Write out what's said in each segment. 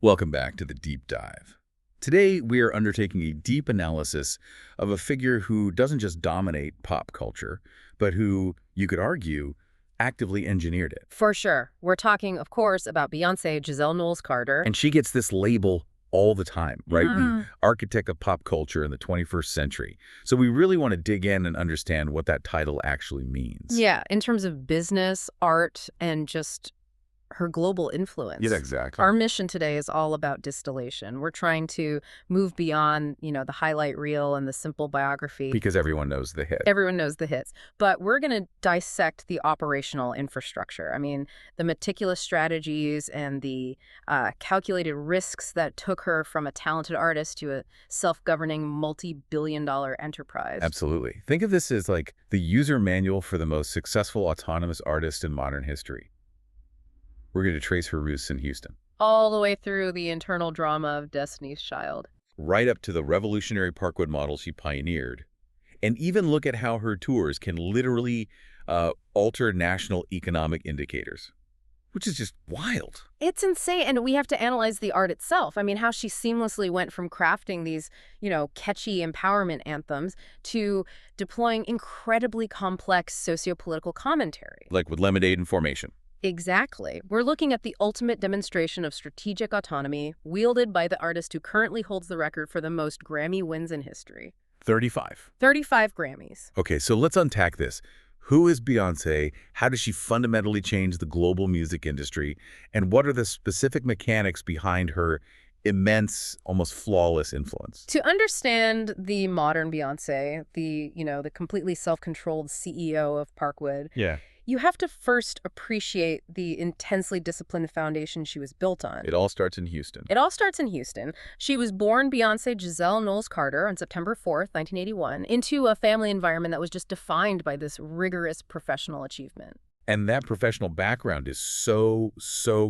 Welcome back to the Deep Dive. Today, we are undertaking a deep analysis of a figure who doesn't just dominate pop culture, but who, you could argue, actively engineered it. For sure. We're talking, of course, about Beyonce, Giselle Knowles-Carter. And she gets this label all the time, right? Mm-hmm. The architect of pop culture in the 21st century. So we really want to dig in and understand what that title actually means. Yeah, in terms of business, art, and just her global influence. Yeah, exactly. Our mission today is all about distillation. We're trying to move beyond, the highlight reel and the simple biography. Because everyone knows the hit. Everyone knows the hits. But we're going to dissect the operational infrastructure. I mean, the meticulous strategies and the calculated risks that took her from a talented artist to a self-governing multi-billion-dollar enterprise. Absolutely. Think of this as like the user manual for the most successful autonomous artist in modern history. We're going to trace her roots in Houston. All the way through the internal drama of Destiny's Child. Right up to the revolutionary Parkwood model she pioneered. And even look at how her tours can literally alter national economic indicators, which is just wild. It's insane. And we have to analyze the art itself. I mean, how she seamlessly went from crafting these, catchy empowerment anthems to deploying incredibly complex sociopolitical commentary. Like with Lemonade and Formation. Exactly. We're looking at the ultimate demonstration of strategic autonomy wielded by the artist who currently holds the record for the most Grammy wins in history. 35. 35 Grammys. Okay, so let's unpack this. Who is Beyonce? How does she fundamentally change the global music industry? And what are the specific mechanics behind her immense, almost flawless influence? To understand the modern Beyonce, the completely self-controlled CEO of Parkwood, you have to first appreciate the intensely disciplined foundation she was built on. It all starts in Houston. It all starts in Houston. She was born Beyonce Giselle Knowles-Carter on September 4th, 1981, into a family environment that was just defined by this rigorous professional achievement. And that professional background is so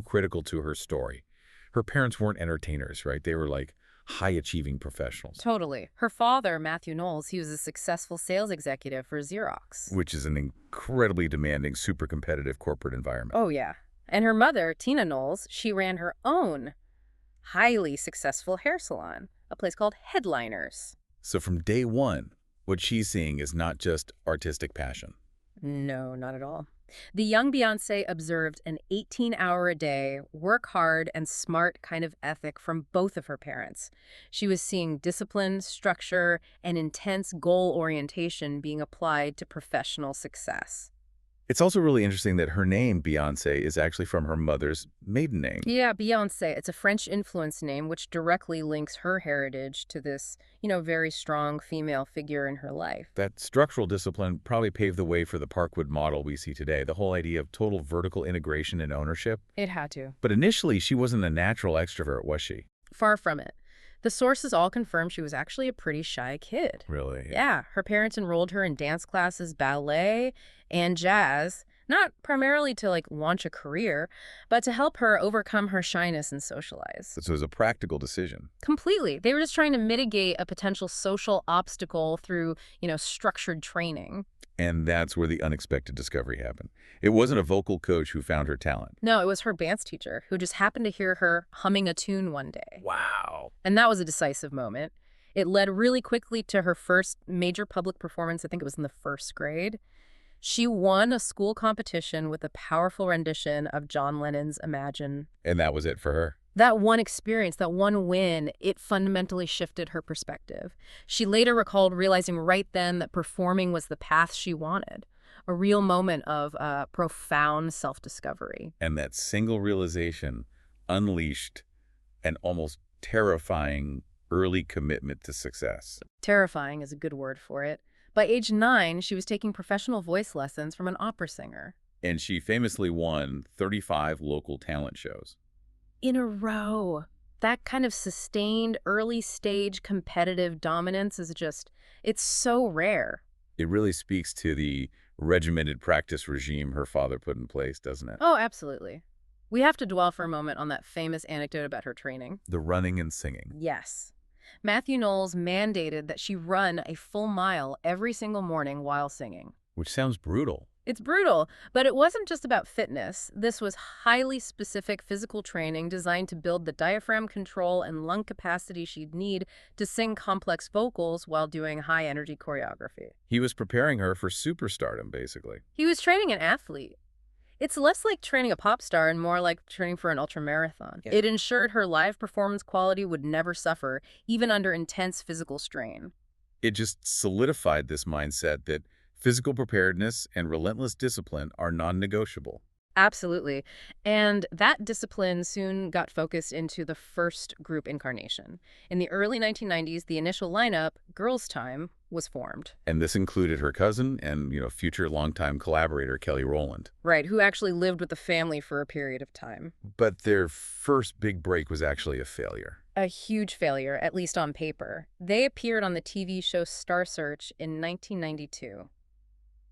critical to her story. Her parents weren't entertainers, right? They were like high-achieving professionals. Totally. Her father, Matthew Knowles, he was a successful sales executive for Xerox. Which is an incredibly demanding, super competitive corporate environment. Oh, yeah. And her mother, Tina Knowles, she ran her own highly successful hair salon, a place called Headliners. So from day one, what she's seeing is not just artistic passion. No, not at all. The young Beyonce observed an 18-hour-a-day, work hard and smart kind of ethic from both of her parents. She was seeing discipline, structure, and intense goal orientation being applied to professional success. It's also really interesting that her name, Beyonce, is actually from her mother's maiden name. Yeah, Beyonce. It's a French influence name which directly links her heritage to this, very strong female figure in her life. That structural discipline probably paved the way for the Parkwood model we see today, the whole idea of total vertical integration and ownership. It had to. But initially, she wasn't a natural extrovert, was she? Far from it. The sources all confirm she was actually a pretty shy kid. Really? Yeah, her parents enrolled her in dance classes, ballet, and jazz, not primarily to, launch a career, but to help her overcome her shyness and socialize. So it was a practical decision. Completely. They were just trying to mitigate a potential social obstacle through, structured training. And that's where the unexpected discovery happened. It wasn't a vocal coach who found her talent. No, it was her dance teacher who just happened to hear her humming a tune one day. Wow. And that was a decisive moment. It led really quickly to her first major public performance. I think it was in the first grade. She won a school competition with a powerful rendition of John Lennon's Imagine. And that was it for her. That one experience, that one win, it fundamentally shifted her perspective. She later recalled realizing right then that performing was the path she wanted, a real moment of profound self-discovery. And that single realization unleashed an almost terrifying early commitment to success. Terrifying is a good word for it. By age 9, she was taking professional voice lessons from an opera singer. And she famously won 35 local talent shows. In a row. That kind of sustained, early-stage competitive dominance is it's so rare. It really speaks to the regimented practice regime her father put in place, doesn't it? Oh, absolutely. We have to dwell for a moment on that famous anecdote about her training. The running and singing. Yes. Matthew Knowles mandated that she run a full mile every single morning while singing. Which sounds brutal. It's brutal, but it wasn't just about fitness. This was highly specific physical training designed to build the diaphragm control and lung capacity she'd need to sing complex vocals while doing high-energy choreography. He was preparing her for superstardom, basically. He was training an athlete. It's less like training a pop star and more like training for an ultramarathon. Yeah. It ensured her live performance quality would never suffer, even under intense physical strain. It just solidified this mindset that physical preparedness and relentless discipline are non-negotiable. Absolutely. And that discipline soon got focused into the first group incarnation. In the early 1990s, the initial lineup, Girls' Time, was formed. And this included her cousin and, future longtime collaborator, Kelly Rowland. Right, who actually lived with the family for a period of time. But their first big break was actually a failure. A huge failure, at least on paper. They appeared on the TV show Star Search in 1992,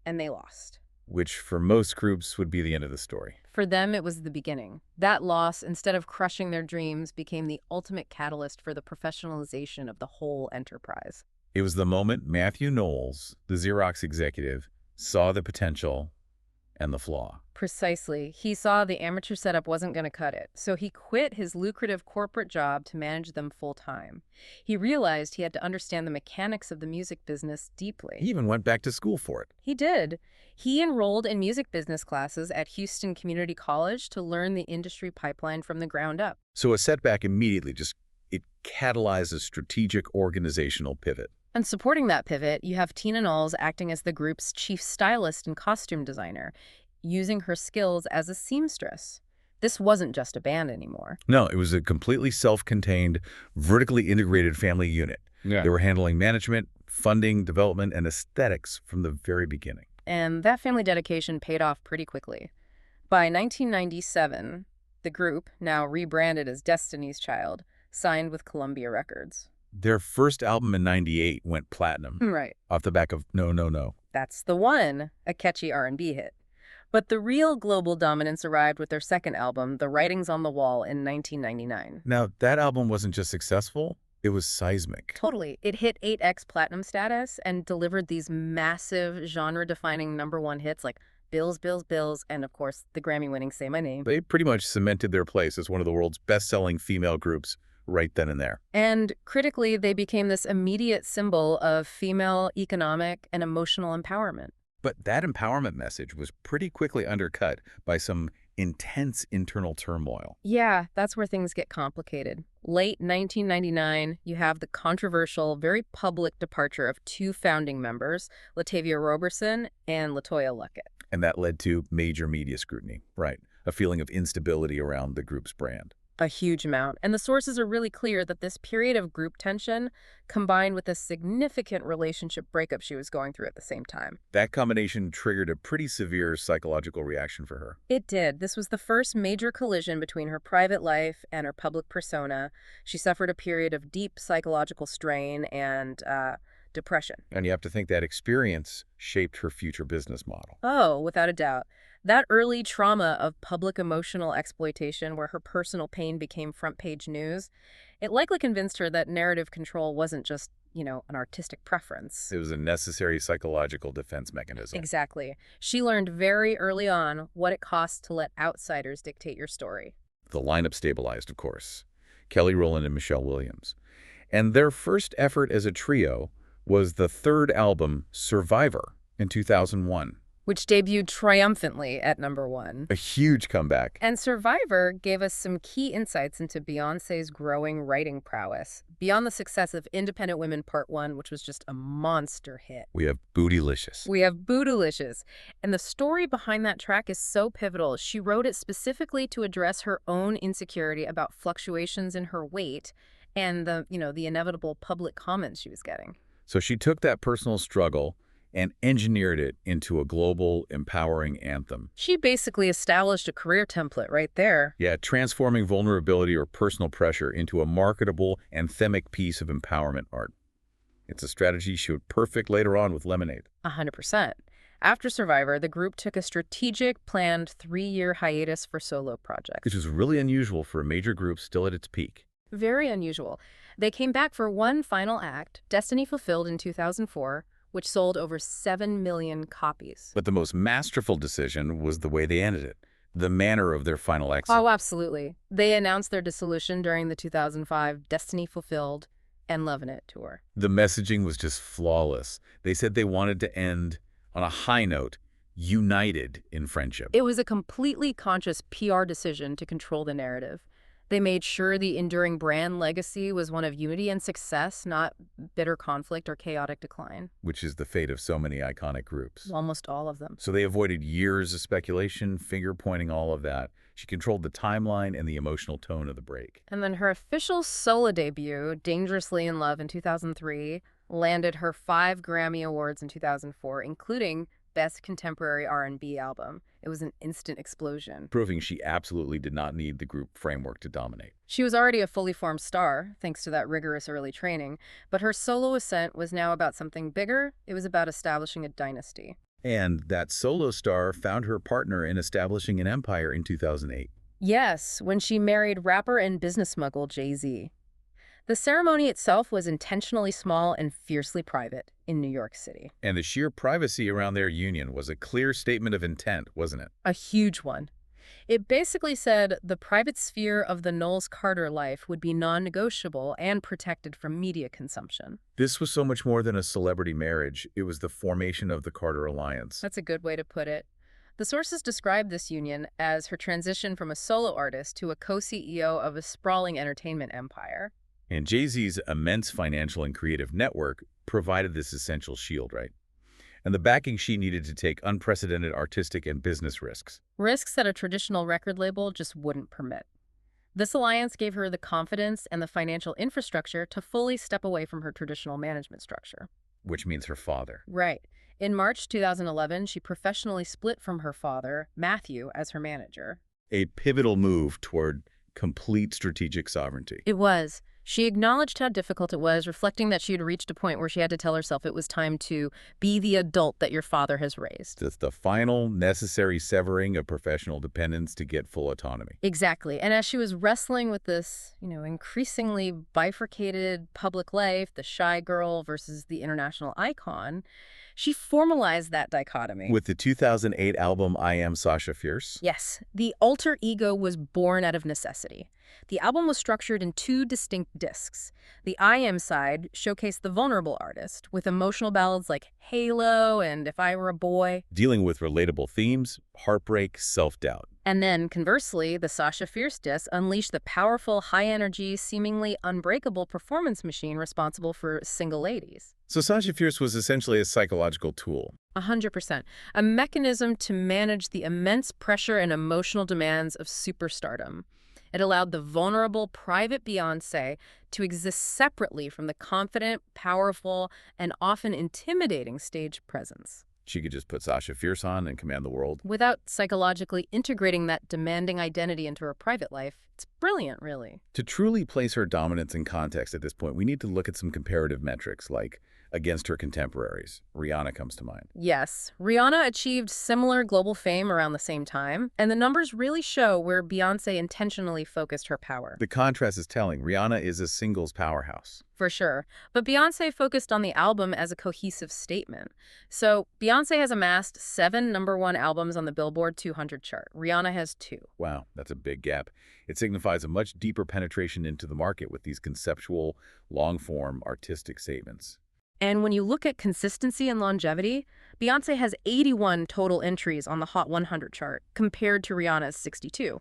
and they lost. Which for most groups would be the end of the story. For them, it was the beginning. That loss, instead of crushing their dreams, became the ultimate catalyst for the professionalization of the whole enterprise. It was the moment Matthew Knowles, the Xerox executive, saw the potential and the flaw. Precisely. He saw the amateur setup wasn't going to cut it, so he quit his lucrative corporate job to manage them full-time. He realized he had to understand the mechanics of the music business deeply. He even went back to school for it. He did. He enrolled in music business classes at Houston Community College to learn the industry pipeline from the ground up. So a setback immediately it catalyzed a strategic organizational pivot. And supporting that pivot, you have Tina Knowles acting as the group's chief stylist and costume designer, using her skills as a seamstress. This wasn't just a band anymore. No, it was a completely self-contained, vertically integrated family unit. Yeah. They were handling management, funding, development, and aesthetics from the very beginning. And that family dedication paid off pretty quickly. By 1997, the group, now rebranded as Destiny's Child, signed with Columbia Records. Their first album in '98 went platinum, Right. off the back of No, No, No. That's the one, a catchy R&B hit. But the real global dominance arrived with their second album, The Writings on the Wall, in 1999. Now, that album wasn't just successful, it was seismic. Totally. It hit 8X platinum status and delivered these massive genre-defining #1 hits like Bills, Bills, Bills, and of course, the Grammy-winning Say My Name. They pretty much cemented their place as one of the world's best-selling female groups right then and there. And critically, they became this immediate symbol of female economic and emotional empowerment. But that empowerment message was pretty quickly undercut by some intense internal turmoil. Yeah, that's where things get complicated. Late 1999, you have the controversial, very public departure of two founding members, Latavia Roberson and LaToya Luckett. And that led to major media scrutiny, right? A feeling of instability around the group's brand. A huge amount. And the sources are really clear that this period of group tension combined with a significant relationship breakup she was going through at the same time. That combination triggered a pretty severe psychological reaction for her. It did. This was the first major collision between her private life and her public persona. She suffered a period of deep psychological strain and depression. And you have to think that experience shaped her future business model. Oh, without a doubt. That early trauma of public emotional exploitation where her personal pain became front-page news, it likely convinced her that narrative control wasn't just, an artistic preference. It was a necessary psychological defense mechanism. Exactly. She learned very early on what it costs to let outsiders dictate your story. The lineup stabilized, of course. Kelly Rowland and Michelle Williams. And their first effort as a trio was the third album, Survivor, in 2001. Which debuted triumphantly at #1. A huge comeback. And Survivor gave us some key insights into Beyoncé's growing writing prowess, beyond the success of Independent Women Part 1, which was just a monster hit. We have Bootylicious. We have Bootylicious. And the story behind that track is so pivotal. She wrote it specifically to address her own insecurity about fluctuations in her weight and the inevitable public comments she was getting. So she took that personal struggle and engineered it into a global, empowering anthem. She basically established a career template right there. Yeah, transforming vulnerability or personal pressure into a marketable, anthemic piece of empowerment art. It's a strategy she would perfect later on with Lemonade. 100%. After Survivor, the group took a strategic, planned 3-year hiatus for solo projects. Which was really unusual for a major group still at its peak. Very unusual. They came back for one final act, Destiny Fulfilled in 2004, which sold over 7 million copies. But the most masterful decision was the way they ended it, the manner of their final exit. Oh, absolutely. They announced their dissolution during the 2005 Destiny Fulfilled and Lovin' It tour. The messaging was just flawless. They said they wanted to end on a high note, united in friendship. It was a completely conscious PR decision to control the narrative. They made sure the enduring brand legacy was one of unity and success, not bitter conflict or chaotic decline. Which is the fate of so many iconic groups. Almost all of them. So they avoided years of speculation, finger-pointing, all of that. She controlled the timeline and the emotional tone of the break. And then her official solo debut, Dangerously in Love in 2003, landed her 5 Grammy Awards in 2004, including Best Contemporary R&B Album. It was an instant explosion. Proving she absolutely did not need the group framework to dominate. She was already a fully formed star, thanks to that rigorous early training, but her solo ascent was now about something bigger. It was about establishing a dynasty. And that solo star found her partner in establishing an empire in 2008. Yes, when she married rapper and business mogul Jay-Z. The ceremony itself was intentionally small and fiercely private in New York City. And the sheer privacy around their union was a clear statement of intent, wasn't it? A huge one. It basically said the private sphere of the Knowles-Carter life would be non-negotiable and protected from media consumption. This was so much more than a celebrity marriage. It was the formation of the Carter Alliance. That's a good way to put it. The sources describe this union as her transition from a solo artist to a co-CEO of a sprawling entertainment empire. And Jay-Z's immense financial and creative network provided this essential shield, right? And the backing she needed to take unprecedented artistic and business risks. Risks that a traditional record label just wouldn't permit. This alliance gave her the confidence and the financial infrastructure to fully step away from her traditional management structure. Which means her father. Right. In March 2011, she professionally split from her father, Matthew, as her manager. A pivotal move toward complete strategic sovereignty. It was. She acknowledged how difficult it was, reflecting that she had reached a point where she had to tell herself it was time to be the adult that your father has raised. It's the final necessary severing of professional dependence to get full autonomy. Exactly. And as she was wrestling with this, increasingly bifurcated public life, the shy girl versus the international icon, she formalized that dichotomy. With the 2008 album I Am Sasha Fierce? Yes, the alter ego was born out of necessity. The album was structured in 2 distinct discs. The I Am side showcased the vulnerable artist, with emotional ballads like Halo and If I Were a Boy. Dealing with relatable themes, heartbreak, self-doubt. And then, conversely, the Sasha Fierce disc unleashed the powerful, high-energy, seemingly unbreakable performance machine responsible for Single Ladies. So Sasha Fierce was essentially a psychological tool. 100%. A mechanism to manage the immense pressure and emotional demands of superstardom. It allowed the vulnerable, private Beyonce to exist separately from the confident, powerful, and often intimidating stage presence. She could just put Sasha Fierce on and command the world. Without psychologically integrating that demanding identity into her private life. It's brilliant, really. To truly place her dominance in context at this point, we need to look at some comparative metrics, like against her contemporaries. Rihanna comes to mind. Yes, Rihanna achieved similar global fame around the same time, and the numbers really show where Beyonce intentionally focused her power. The contrast is telling. Rihanna is a singles powerhouse. For sure. But Beyonce focused on the album as a cohesive statement. So Beyonce has amassed 7 #1 albums on the Billboard 200 chart. Rihanna has 2. Wow, that's a big gap. It signifies a much deeper penetration into the market with these conceptual, long-form, artistic statements. And when you look at consistency and longevity, Beyonce has 81 total entries on the Hot 100 chart, compared to Rihanna's 62.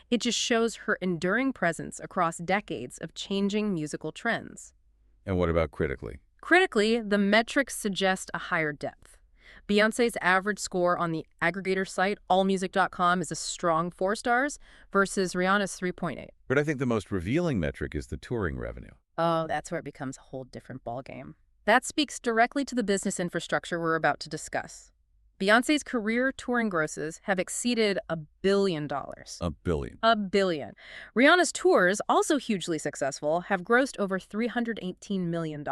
It just shows her enduring presence across decades of changing musical trends. And what about critically? Critically, the metrics suggest a higher depth. Beyonce's average score on the aggregator site, allmusic.com, is a strong 4 stars versus Rihanna's 3.8. But I think the most revealing metric is the touring revenue. Oh, that's where it becomes a whole different ballgame. That speaks directly to the business infrastructure we're about to discuss. Beyonce's career touring grosses have exceeded $1 billion. $1 billion. $1 billion. Rihanna's tours, also hugely successful, have grossed over $318 million.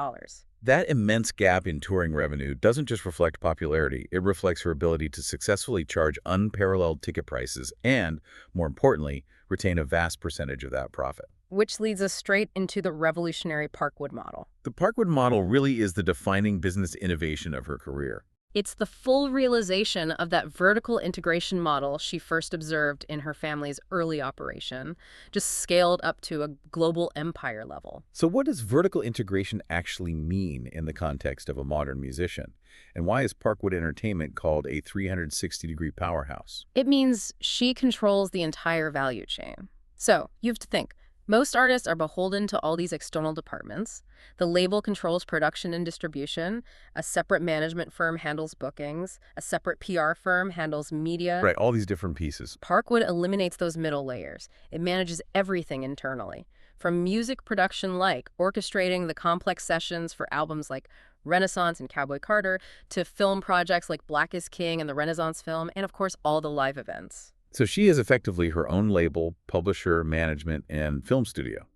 That immense gap in touring revenue doesn't just reflect popularity, it reflects her ability to successfully charge unparalleled ticket prices and, more importantly, retain a vast percentage of that profit. which leads us straight into the revolutionary Parkwood model. The Parkwood model really is the defining business innovation of her career. It's the full realization of that vertical integration model she first observed in her family's early operation, just scaled up to a global empire level. So what does vertical integration actually mean in the context of a modern musician? And why is Parkwood Entertainment called a 360-degree powerhouse? It means she controls the entire value chain. So, you have to think. Most artists are beholden to all these external departments. The label controls production and distribution. A separate management firm handles bookings. A separate PR firm handles media. Right, all these different pieces. Parkwood eliminates those middle layers. It manages everything internally. From music production like orchestrating the complex sessions for albums like Renaissance and Cowboy Carter, to film projects like Black is King and the Renaissance film, and of course all the live events. So she is effectively her own label, publisher, management, and film studio.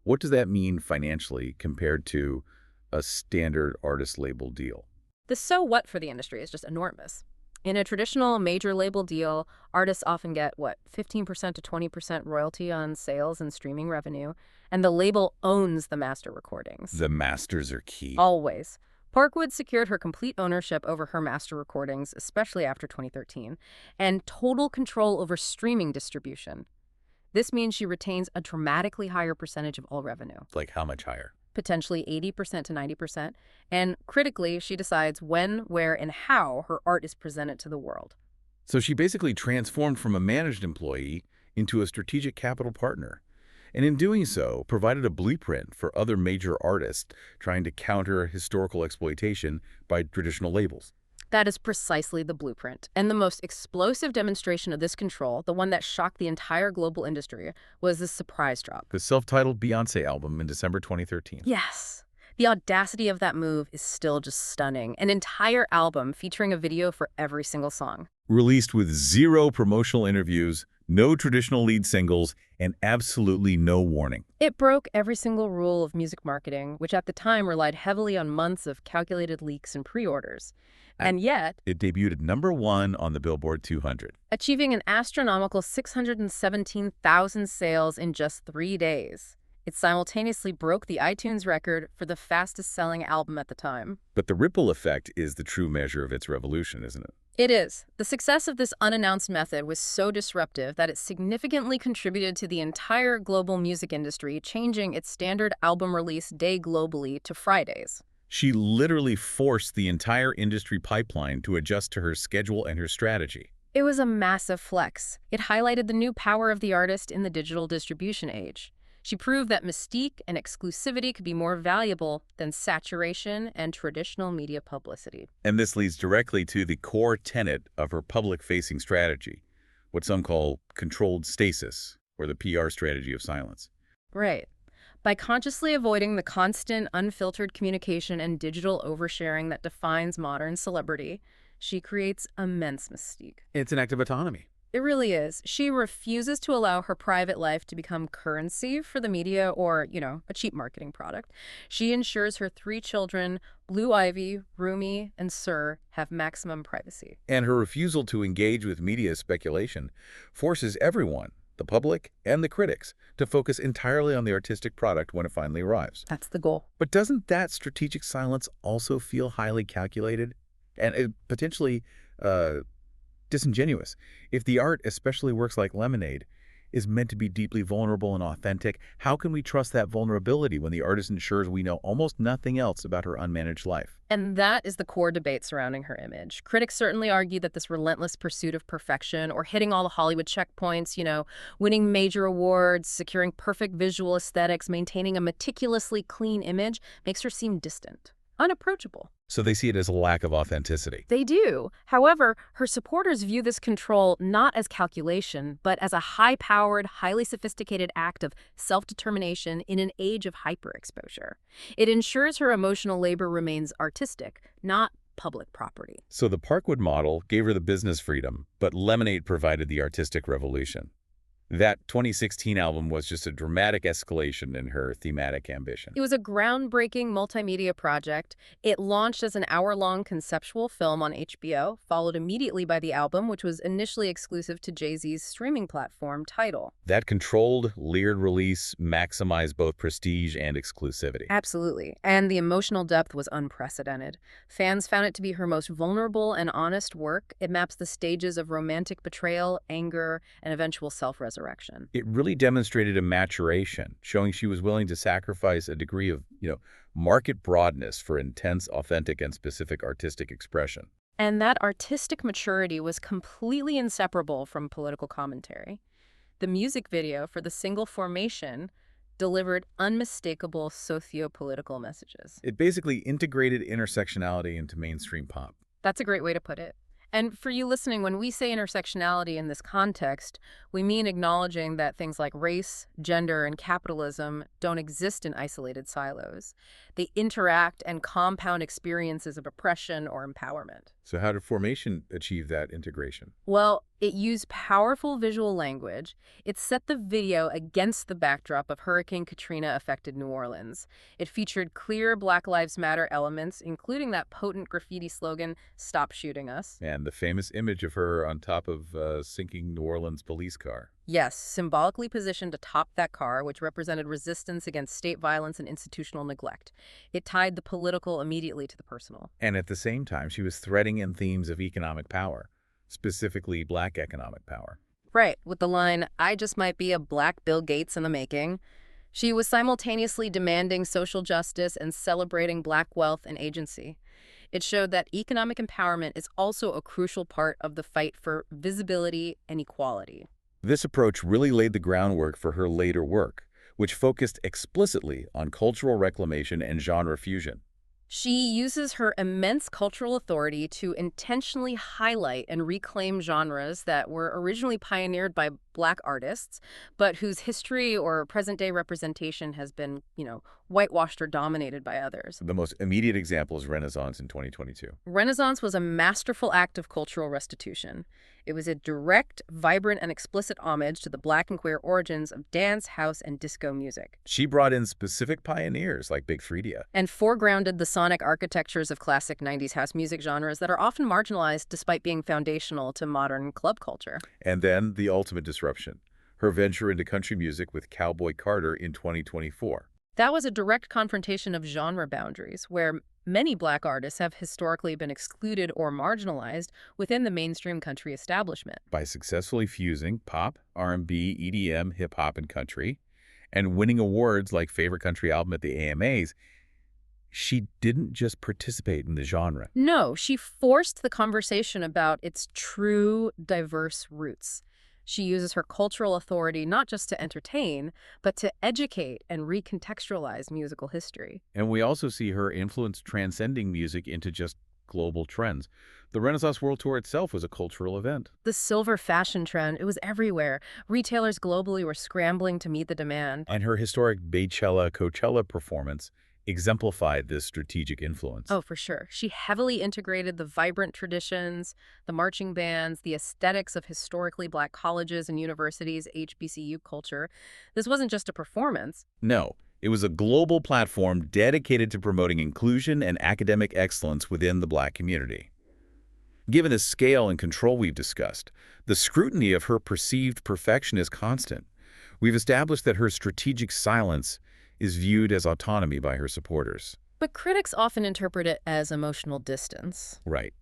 What does that mean financially compared to a standard artist label deal? The so what for the industry is just enormous. In a traditional major label deal, artists often get, 15% to 20% royalty on sales and streaming revenue, and the label owns the master recordings. The masters are key. Always. Parkwood secured her complete ownership over her master recordings, especially after 2013, and total control over streaming distribution. This means she retains a dramatically higher percentage of all revenue. Like how much higher? Potentially 80% to 90%, and critically, she decides when, where, and how her art is presented to the world. So she basically transformed from a managed employee into a strategic capital partner, and in doing so, provided a blueprint for other major artists trying to counter historical exploitation by traditional labels. That is precisely the blueprint. And the most explosive demonstration of this control, the one that shocked the entire global industry, was the surprise drop. The self-titled Beyonce album in December 2013. Yes. The audacity of that move is still just stunning. An entire album featuring a video for every single song. Released with zero promotional interviews, no traditional lead singles, and absolutely no warning. It broke every single rule of music marketing, which at the time relied heavily on months of calculated leaks and pre-orders. And yet, it debuted at #1 on the Billboard 200. Achieving an astronomical 617,000 sales in just 3 days. It simultaneously broke the iTunes record for the fastest-selling album at the time. But the ripple effect is the true measure of its revolution, isn't it? It is. The success of this unannounced method was so disruptive that it significantly contributed to the entire global music industry, changing its standard album release day globally to Fridays. She literally forced the entire industry pipeline to adjust to her schedule and her strategy. It was a massive flex. It highlighted the new power of the artist in the digital distribution age. She proved that mystique and exclusivity could be more valuable than saturation and traditional media publicity. And this leads directly to the core tenet of her public-facing strategy, what some call controlled stasis, or the PR strategy of silence. Right. By consciously avoiding the constant, unfiltered communication and digital oversharing that defines modern celebrity, she creates immense mystique. It's an act of autonomy. It really is. She refuses to allow her private life to become currency for the media or, a cheap marketing product. She ensures her 3 children, Blue Ivy, Rumi, and Sir, have maximum privacy. And her refusal to engage with media speculation forces everyone, the public and the critics, to focus entirely on the artistic product when it finally arrives. That's the goal. But doesn't that strategic silence also feel highly calculated and potentially disingenuous? If the art, especially works like Lemonade, is meant to be deeply vulnerable and authentic, how can we trust that vulnerability when the artist ensures we know almost nothing else about her unmanaged life? And that is the core debate surrounding her image. Critics certainly argue that this relentless pursuit of perfection, or hitting all the Hollywood checkpoints, winning major awards, securing perfect visual aesthetics, maintaining a meticulously clean image, makes her seem distant, unapproachable. So they see it as a lack of authenticity. They do. However, her supporters view this control not as calculation, but as a high-powered, highly sophisticated act of self-determination in an age of hyperexposure. It ensures her emotional labor remains artistic, not public property. So the Parkwood model gave her the business freedom, but Lemonade provided the artistic revolution. That 2016 album was just a dramatic escalation in her thematic ambition. It was a groundbreaking multimedia project. It launched as an hour-long conceptual film on HBO, followed immediately by the album, which was initially exclusive to Jay-Z's streaming platform, Tidal. That controlled, layered release maximized both prestige and exclusivity. Absolutely. And the emotional depth was unprecedented. Fans found it to be her most vulnerable and honest work. It maps the stages of romantic betrayal, anger, and eventual self-resurrection. It really demonstrated a maturation, showing she was willing to sacrifice a degree of, market broadness for intense, authentic, and specific artistic expression. And that artistic maturity was completely inseparable from political commentary. The music video for the single Formation delivered unmistakable socio-political messages. It basically integrated intersectionality into mainstream pop. That's a great way to put it. And for you listening, when we say intersectionality in this context, we mean acknowledging that things like race, gender, and capitalism don't exist in isolated silos. They interact and compound experiences of oppression or empowerment. So how did Formation achieve that integration? Well, it used powerful visual language. It set the video against the backdrop of Hurricane Katrina-affected New Orleans. It featured clear Black Lives Matter elements, including that potent graffiti slogan, "Stop shooting us." And the famous image of her on top of a sinking New Orleans police car. Yes, symbolically positioned atop that car, which represented resistance against state violence and institutional neglect. It tied the political immediately to the personal. And at the same time, she was threading in themes of economic power, specifically Black economic power. Right, with the line, "I just might be a Black Bill Gates in the making." She was simultaneously demanding social justice and celebrating Black wealth and agency. It showed that economic empowerment is also a crucial part of the fight for visibility and equality. This approach really laid the groundwork for her later work, which focused explicitly on cultural reclamation and genre fusion. She uses her immense cultural authority to intentionally highlight and reclaim genres that were originally pioneered by Black artists, but whose history or present-day representation has been, whitewashed or dominated by others. The most immediate example is Renaissance in 2022. Renaissance was a masterful act of cultural restitution. It was a direct, vibrant, and explicit homage to the Black and queer origins of dance, house, and disco music. She brought in specific pioneers like Big Freedia. And foregrounded the sonic architectures of classic 90s house music genres that are often marginalized despite being foundational to modern club culture. And then the ultimate disruption, her venture into country music with Cowboy Carter in 2024. That was a direct confrontation of genre boundaries, where many Black artists have historically been excluded or marginalized within the mainstream country establishment. By successfully fusing pop, R&B, EDM, hip-hop, and country, and winning awards like Favorite Country Album at the AMAs, she didn't just participate in the genre. No, she forced the conversation about its true, diverse roots. She uses her cultural authority not just to entertain, but to educate and recontextualize musical history. And we also see her influence transcending music into just global trends. The Renaissance World Tour itself was a cultural event. The silver fashion trend, it was everywhere. Retailers globally were scrambling to meet the demand. And her historic Coachella performance exemplified this strategic influence. Oh, for sure. She heavily integrated the vibrant traditions, the marching bands, the aesthetics of historically Black colleges and universities, HBCU culture. This wasn't just a performance. No, it was a global platform dedicated to promoting inclusion and academic excellence within the Black community. Given the scale and control we've discussed, the scrutiny of her perceived perfection is constant. We've established that her strategic silence is viewed as autonomy by her supporters. But critics often interpret it as emotional distance. Right.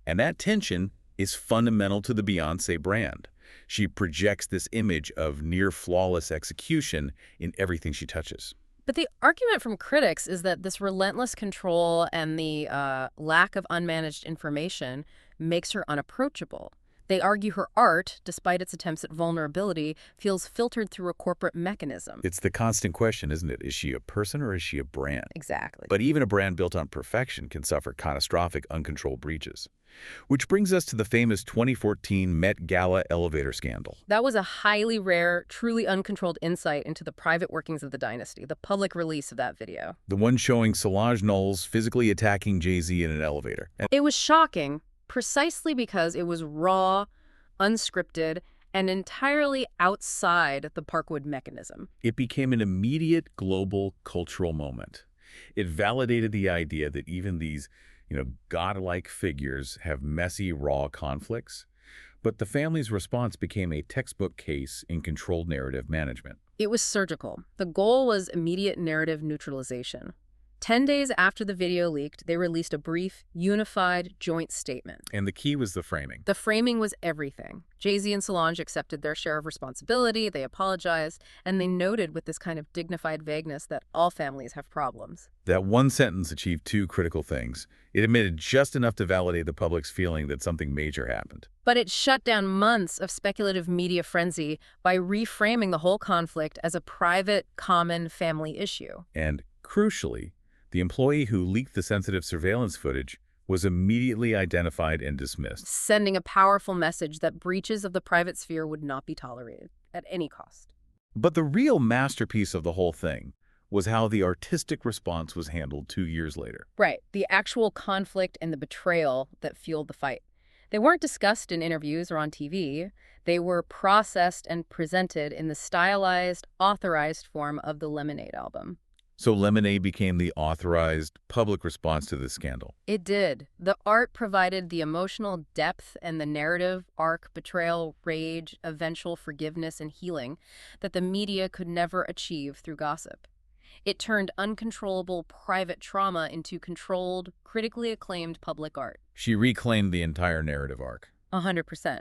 And that tension is fundamental to the Beyonce brand. She projects this image of near-flawless execution in everything she touches. But the argument from critics is that this relentless control and the lack of unmanaged information makes her unapproachable. They argue her art, despite its attempts at vulnerability, feels filtered through a corporate mechanism. It's the constant question, isn't it? Is she a person or is she a brand? Exactly. But even a brand built on perfection can suffer catastrophic, uncontrolled breaches. Which brings us to the famous 2014 Met Gala elevator scandal. That was a highly rare, truly uncontrolled insight into the private workings of the dynasty, the public release of that video. The one showing Solange Knowles physically attacking Jay-Z in an elevator. It was shocking, precisely because it was raw, unscripted, and entirely outside the Parkwood mechanism. It became an immediate global cultural moment. It validated the idea that even these, godlike figures have messy, raw conflicts. But the family's response became a textbook case in controlled narrative management. It was surgical. The goal was immediate narrative neutralization. 10 days after the video leaked, they released a brief, unified, joint statement. And the key was the framing. The framing was everything. Jay-Z and Solange accepted their share of responsibility, they apologized, and they noted with this kind of dignified vagueness that all families have problems. That one sentence achieved two critical things. It admitted just enough to validate the public's feeling that something major happened. But it shut down months of speculative media frenzy by reframing the whole conflict as a private, common family issue. And crucially, the employee who leaked the sensitive surveillance footage was immediately identified and dismissed. Sending a powerful message that breaches of the private sphere would not be tolerated at any cost. But the real masterpiece of the whole thing was how the artistic response was handled 2 years later. Right, the actual conflict and the betrayal that fueled the fight. They weren't discussed in interviews or on TV. They were processed and presented in the stylized, authorized form of the Lemonade album. So Lemonade became the authorized public response to this scandal. It did. The art provided the emotional depth and the narrative arc, betrayal, rage, eventual forgiveness, and healing that the media could never achieve through gossip. It turned uncontrollable private trauma into controlled, critically acclaimed public art. She reclaimed the entire narrative arc. 100%.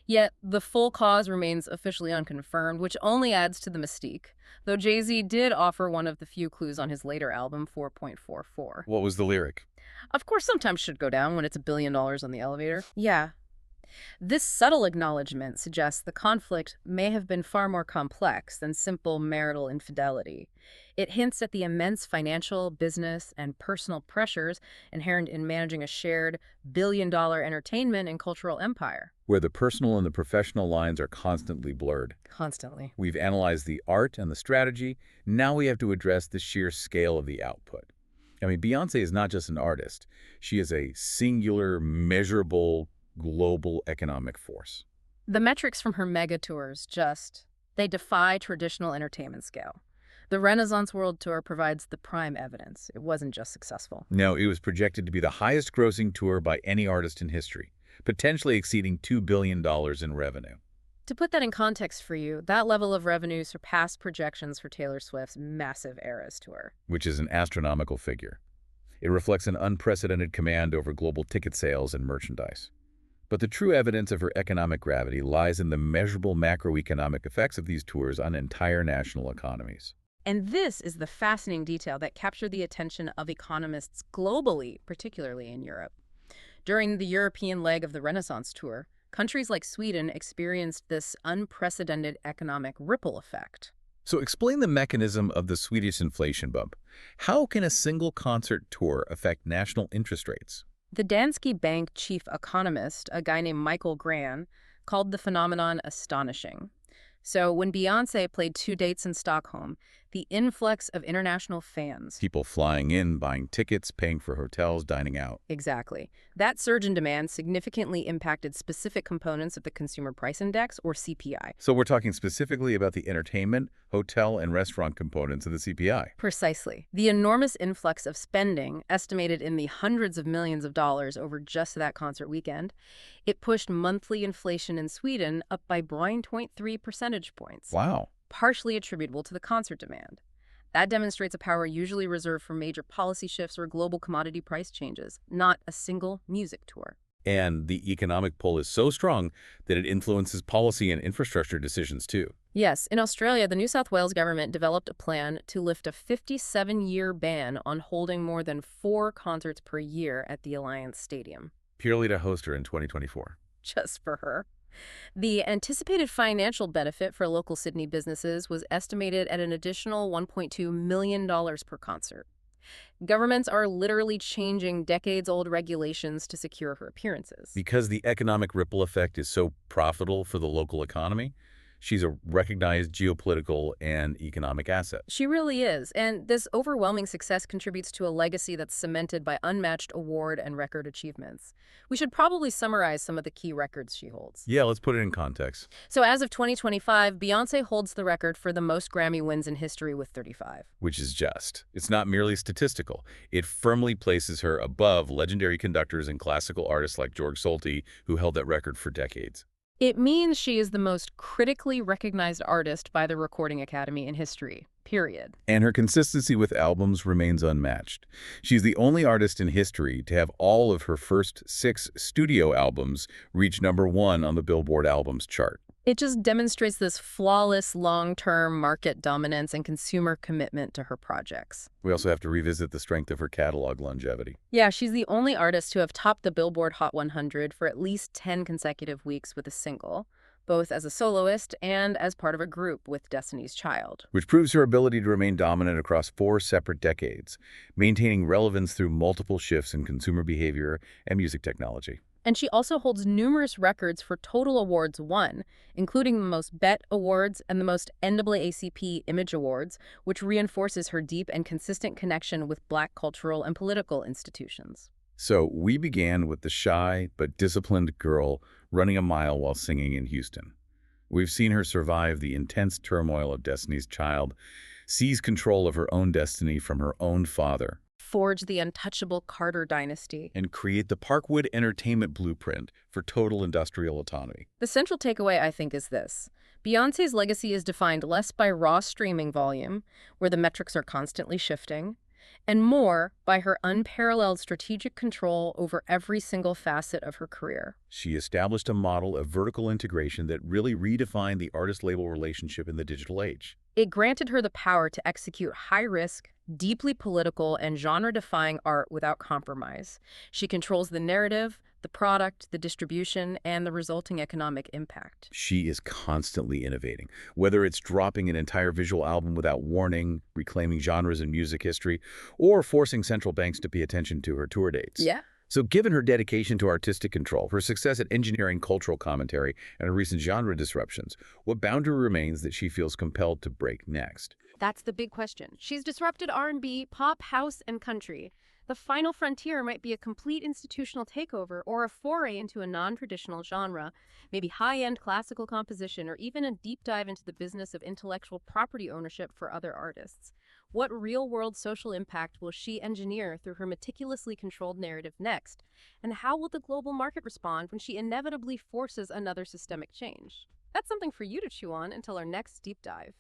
Yet, the full cause remains officially unconfirmed, which only adds to the mystique, though Jay-Z did offer one of the few clues on his later album, 4.44. What was the lyric? Of course, sometimes should go down when it's $1 billion on the elevator. Yeah. This subtle acknowledgement suggests the conflict may have been far more complex than simple marital infidelity. It hints at the immense financial, business, and personal pressures inherent in managing a shared billion-dollar entertainment and cultural empire. Where the personal and the professional lines are constantly blurred. Constantly. We've analyzed the art and the strategy. Now we have to address the sheer scale of the output. I mean, Beyonce is not just an artist. She is a singular, measurable, global economic force. The metrics from her mega tours they defy traditional entertainment scale. The Renaissance World Tour provides the prime evidence. It wasn't just successful. No, it was projected to be the highest grossing tour by any artist in history, potentially exceeding $2 billion in revenue. To put that in context for you, that level of revenue surpassed projections for Taylor Swift's massive Eras tour. Which is an astronomical figure. It reflects an unprecedented command over global ticket sales and merchandise. But the true evidence of her economic gravity lies in the measurable macroeconomic effects of these tours on entire national economies. And this is the fascinating detail that captured the attention of economists globally, particularly in Europe. During the European leg of the Renaissance tour, countries like Sweden experienced this unprecedented economic ripple effect. So explain the mechanism of the Swedish inflation bump. How can a single concert tour affect national interest rates? The Danske Bank chief economist, a guy named Michael Gran, called the phenomenon astonishing. So when Beyonce played 2 dates in Stockholm, the influx of international fans. People flying in, buying tickets, paying for hotels, dining out. Exactly. That surge in demand significantly impacted specific components of the Consumer Price Index, or CPI. So we're talking specifically about the entertainment, hotel, and restaurant components of the CPI. Precisely. The enormous influx of spending, estimated in the hundreds of millions of dollars over just that concert weekend, it pushed monthly inflation in Sweden up by 9.3 percentage points. Wow. Partially attributable to the concert demand. That demonstrates a power usually reserved for major policy shifts or global commodity price changes, not a single music tour. And the economic pull is so strong that it influences policy and infrastructure decisions too. Yes, in Australia, the New South Wales government developed a plan to lift a 57-year ban on holding more than 4 concerts per year at the Alliance Stadium. Purely to host her in 2024. Just for her. The anticipated financial benefit for local Sydney businesses was estimated at an additional $1.2 million per concert. Governments are literally changing decades-old regulations to secure her appearances. Because the economic ripple effect is so profitable for the local economy, She's a recognized geopolitical and economic asset. She really is, and this overwhelming success contributes to a legacy that's cemented by unmatched award and record achievements. We should probably summarize some of the key records she holds. Yeah, let's put it in context. So as of 2025, Beyonce holds the record for the most Grammy wins in history with 35. Which is just. It's not merely statistical. It firmly places her above legendary conductors and classical artists like George Solti, who held that record for decades. It means she is the most critically recognized artist by the Recording Academy in history, period. And her consistency with albums remains unmatched. She's the only artist in history to have all of her first 6 studio albums reach #1 on the Billboard Albums chart. It just demonstrates this flawless long-term market dominance and consumer commitment to her projects. We also have to revisit the strength of her catalog longevity. Yeah, she's the only artist to have topped the Billboard Hot 100 for at least 10 consecutive weeks with a single, both as a soloist and as part of a group with Destiny's Child. Which proves her ability to remain dominant across 4 separate decades, maintaining relevance through multiple shifts in consumer behavior and music technology. And she also holds numerous records for total awards won, including the most BET Awards and the most NAACP Image Awards, which reinforces her deep and consistent connection with Black cultural and political institutions. So we began with the shy but disciplined girl running a mile while singing in Houston. We've seen her survive the intense turmoil of Destiny's Child, seize control of her own destiny from her own father, Forge the untouchable Carter dynasty. and create the Parkwood entertainment blueprint for total industrial autonomy. The central takeaway, I think, is this. Beyoncé's legacy is defined less by raw streaming volume, where the metrics are constantly shifting, and more by her unparalleled strategic control over every single facet of her career. She established a model of vertical integration that really redefined the artist-label relationship in the digital age. It granted her the power to execute high-risk, deeply political, and genre-defying art without compromise. She controls the narrative, the product, the distribution, and the resulting economic impact. She is constantly innovating, whether it's dropping an entire visual album without warning, reclaiming genres in music history, or forcing central banks to pay attention to her tour dates. Yeah. So given her dedication to artistic control, her success at engineering cultural commentary, and her recent genre disruptions, what boundary remains that she feels compelled to break next? That's the big question. She's disrupted R&B, pop, house, and country. The final frontier might be a complete institutional takeover or a foray into a non-traditional genre, maybe high-end classical composition, or even a deep dive into the business of intellectual property ownership for other artists. What real-world social impact will she engineer through her meticulously controlled narrative next? And how will the global market respond when she inevitably forces another systemic change? That's something for you to chew on until our next deep dive.